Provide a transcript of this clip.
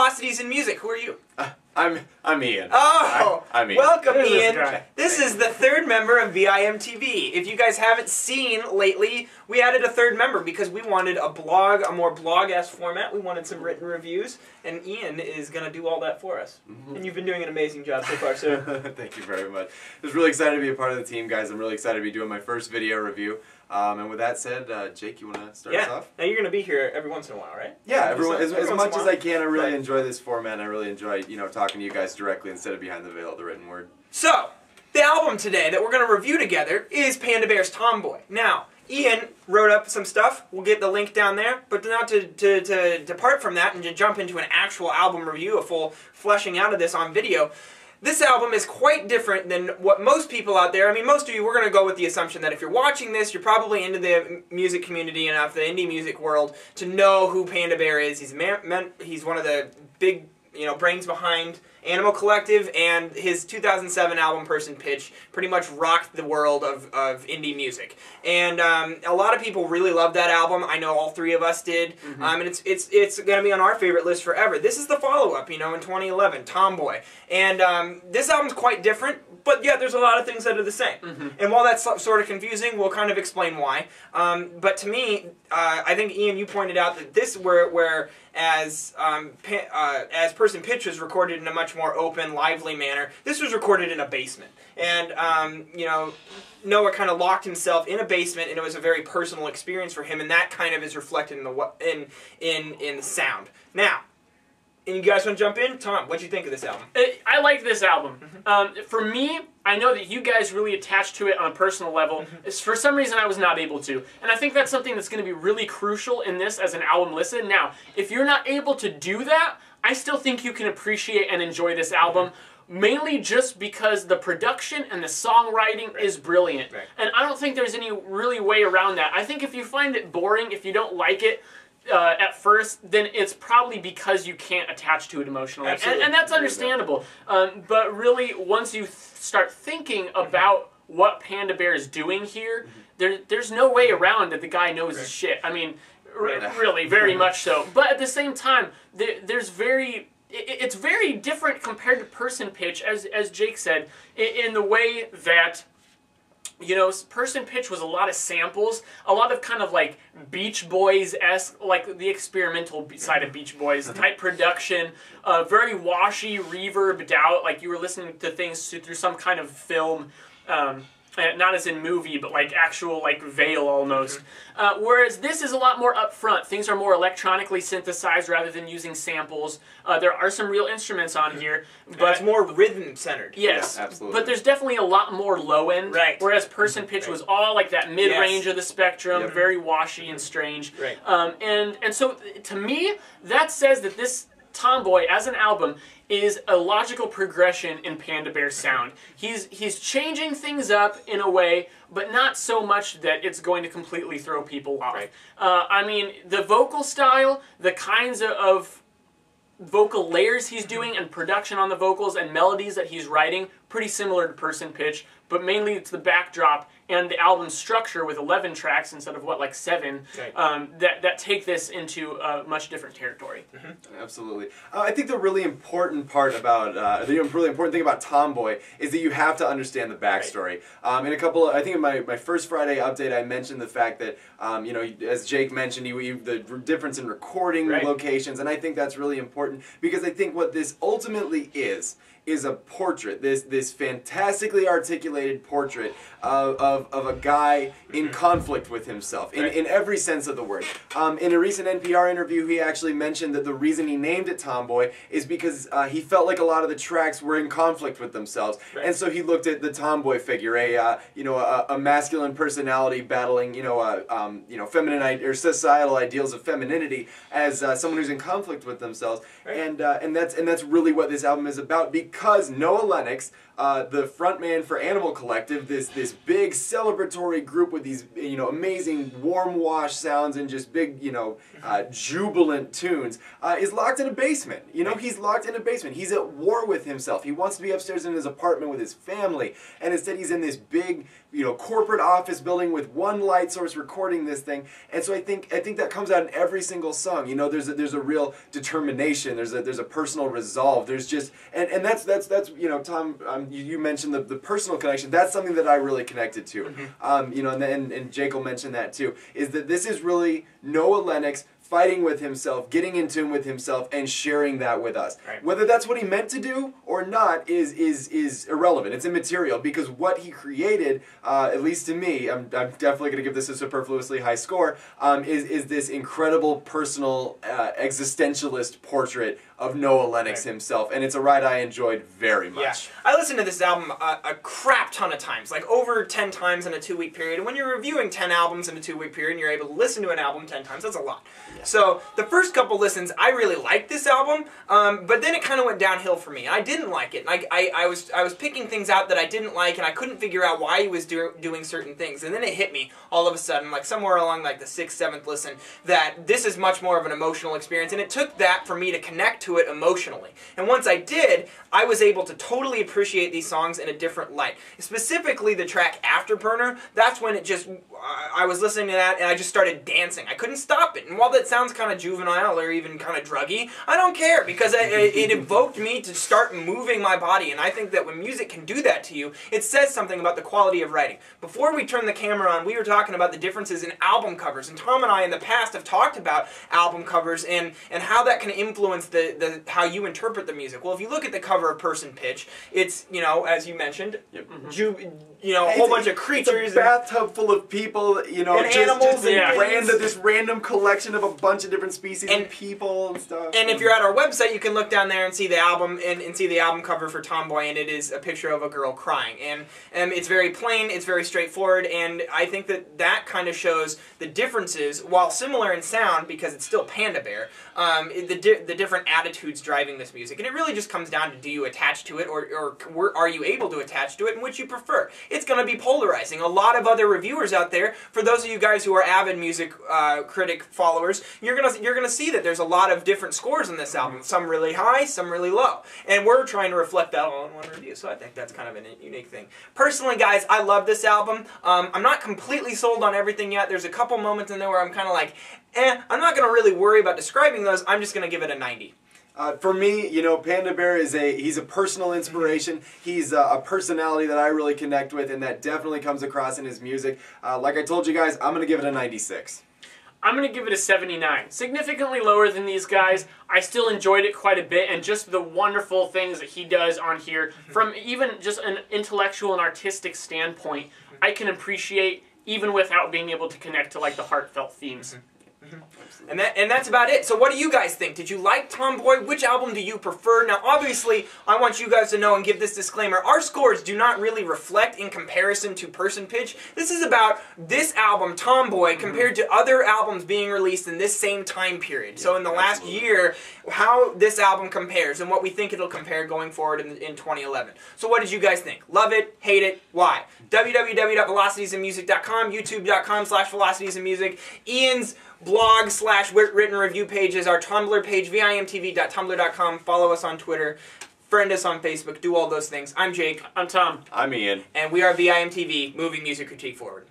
curiosities in music. Who are you? I'm Ian. Oh, I'm Ian. Welcome, Ian. guy. This is the third member of VIM TV. If you guys haven't seen lately, we added a third member because we wanted a blog, a more blog-esque format. We wanted some written reviews, and Ian is going to do all that for us. And you've been doing an amazing job so far, sir. Thank you very much. I was really excited to be a part of the team, guys. I'm really excited to be doing my first video review. And with that said, Jake, you want to start us off? Now you're going to be here every once in a while, right? Yeah, as much as I can. I really Right. enjoy this format, and I really enjoy, talking to you guys directly instead of behind the veil of the written word. So, the album today that we're going to review together is Panda Bear's Tomboy. Now, Ian wrote up some stuff. We'll get the link down there. But now to depart from that and to jump into an actual album review, a full fleshing out of this on video, this album is quite different than what most people out there, I mean, most of you, we're going to go with the assumption that if you're watching this, you're probably into the music community enough, the indie music world, to know who Panda Bear is. He's one of the big, brains behind Animal Collective, and his 2007 album Person Pitch pretty much rocked the world of indie music. And a lot of people really love that album. I know all three of us did. And it's going to be on our favorite list forever. This is the follow-up, in 2011, Tomboy. And this album's quite different, but yet there's a lot of things that are the same. And while that's sort of confusing, we'll kind of explain why. But to me, I think, Ian, you pointed out that this, whereas Person Pitch was recorded in a much more open, lively manner, this was recorded in a basement. And, Noah kind of locked himself in a basement, and it was a very personal experience for him, and that kind of is reflected in the sound. Now, and you guys want to jump in? Tom, what'd you think of this album? I like this album. For me, I know that you guys really attached to it on a personal level. For some reason, I was not able to. And I think that's something that's going to be really crucial in this as an album listen. Now, if you're not able to do that, I still think you can appreciate and enjoy this album. Mainly just because the production and the songwriting is brilliant. And I don't think there's any really way around that. I think if you find it boring, if you don't like it, at first, then it's probably because you can't attach to it emotionally. And that's understandable. But really, once you start thinking about what Panda Bear is doing here, there's no way around that the guy knows his shit. I mean, really, very much so. But at the same time, it's very different compared to Person Pitch, as Jake said, in the way that Person Pitch was a lot of samples, a lot of kind of like Beach Boys-esque, like the experimental side of Beach Boys type production, very washy, reverbed out, like you were listening to things through some kind of film, not as in movie, but like actual like veil almost. Whereas this is a lot more upfront. Things are more electronically synthesized rather than using samples. There are some real instruments on here, but it's more rhythm-centered. Yes, yeah, absolutely. But there's definitely a lot more low end. Whereas Person Pitch was all like that mid-range of the spectrum, very washy and strange. And so to me, that says that this Tomboy as an album is a logical progression in Panda Bear's sound. He's changing things up in a way, but not so much that it's going to completely throw people off. I mean, the vocal style, the kinds of vocal layers he's doing and production on the vocals and melodies that he's writing, pretty similar to Person Pitch, but mainly it's the backdrop and the album structure with 11 tracks instead of, what, like 7, that take this into a much different territory. Absolutely. I think the really important part about, the really important thing about Tomboy is that you have to understand the backstory. I think in my first Friday update, I mentioned the fact that, as Jake mentioned, the difference in recording locations, and I think that's really important because I think what this ultimately is a portrait, this fantastically articulated portrait of a guy in conflict with himself, in every sense of the word. In a recent NPR interview, he actually mentioned that the reason he named it Tomboy is because he felt like a lot of the tracks were in conflict with themselves, and so he looked at the tomboy figure, a masculine personality battling, feminine or societal ideals of femininity, as someone who's in conflict with themselves, and that's really what this album is about. Because Noah Lennox, the frontman for Animal Collective, this big celebratory group with these amazing warm wash sounds and just big jubilant tunes, is locked in a basement. He's locked in a basement. He's at war with himself. He wants to be upstairs in his apartment with his family, and instead he's in this big corporate office building with one light source recording this thing. And so I think that comes out in every single song. There's a real determination. There's a personal resolve. There's just and that's Tom, you mentioned the personal connection. That's something that I really connected to. And Jake will mention that too. Is that this is really Noah Lennox fighting with himself, getting in tune with himself, and sharing that with us. Right. Whether that's what he meant to do or not is irrelevant. It's immaterial, because what he created, at least to me, I'm definitely going to give this a superfluously high score, is this incredible personal existentialist portrait of Noah Lennox himself, and it's a ride I enjoyed very much. Yeah. I listened to this album a crap ton of times, like over 10 times in a 2-week period. And when you're reviewing 10 albums in a 2-week period and you're able to listen to an album 10 times, that's a lot. Yeah. So the first couple listens, I really liked this album, but then it kind of went downhill for me. I didn't like it. I was picking things out that I didn't like, and I couldn't figure out why he was doing certain things. And then it hit me all of a sudden, like somewhere along like the 6th, 7th listen, that this is much more of an emotional experience, and it took that for me to connect to it emotionally. And once I did, I was able to totally appreciate these songs in a different light. Specifically the track Afterburner, that's when it just, I was listening to that and I just started dancing. I couldn't stop it. And while that sounds kind of juvenile or even kind of druggy, I don't care, because it evoked me to start moving my body. And I think that when music can do that to you, it says something about the quality of writing. Before we turned the camera on, we were talking about the differences in album covers. And Tom and I in the past have talked about album covers and how that can influence how you interpret the music. Well, if you look at the cover of Person Pitch, it's, as you mentioned, a whole bunch of creatures. It's a bathtub full of people, and animals, and this random collection of a bunch of different species and people and stuff. And if you're at our website, you can look down there and see the album and see the album cover for Tomboy, and it is a picture of a girl crying. And it's very plain, it's very straightforward, and I think that kind of shows the differences, while similar in sound, because it's still Panda Bear, the different attitudes driving this music. And it really just comes down to, do you attach to it, or are you able to attach to it, and which you prefer. It's going to be polarizing. A lot of other reviewers out there, for those of you guys who are avid music critic followers, you're gonna see that there's a lot of different scores in this album. Some really high, some really low. And we're trying to reflect that all in one review, so I think that's kind of a unique thing. Personally, guys, I love this album. I'm not completely sold on everything yet. There's a couple moments in there where I'm kind of like, I'm not going to really worry about describing those. I'm just going to give it a 90. For me, Panda Bear he's a personal inspiration. He's a personality that I really connect with, and that definitely comes across in his music. Like I told you guys, I'm going to give it a 96. I'm going to give it a 79. Significantly lower than these guys. I still enjoyed it quite a bit, and just the wonderful things that he does on here, from even just an intellectual and artistic standpoint, I can appreciate even without being able to connect to like the heartfelt themes. And that's about it. So what do you guys think? Did you like Tomboy? Which album do you prefer? Now, obviously, I want you guys to know and give this disclaimer. Our scores do not really reflect in comparison to Person Pitch. This is about this album, Tomboy, compared to other albums being released in this same time period. So in the last year, how this album compares and what we think it'll compare going forward in 2011. So what did you guys think? Love it? Hate it? Why? www.velocitiesandmusic.com, youtube.com/velocitiesandmusic, Ian's blog / written review pages, our Tumblr page, VIMTV.tumblr.com. Follow us on Twitter, friend us on Facebook, do all those things. I'm Jake. I'm Tom. I'm Ian. And we are VIMTV, moving music critique forward.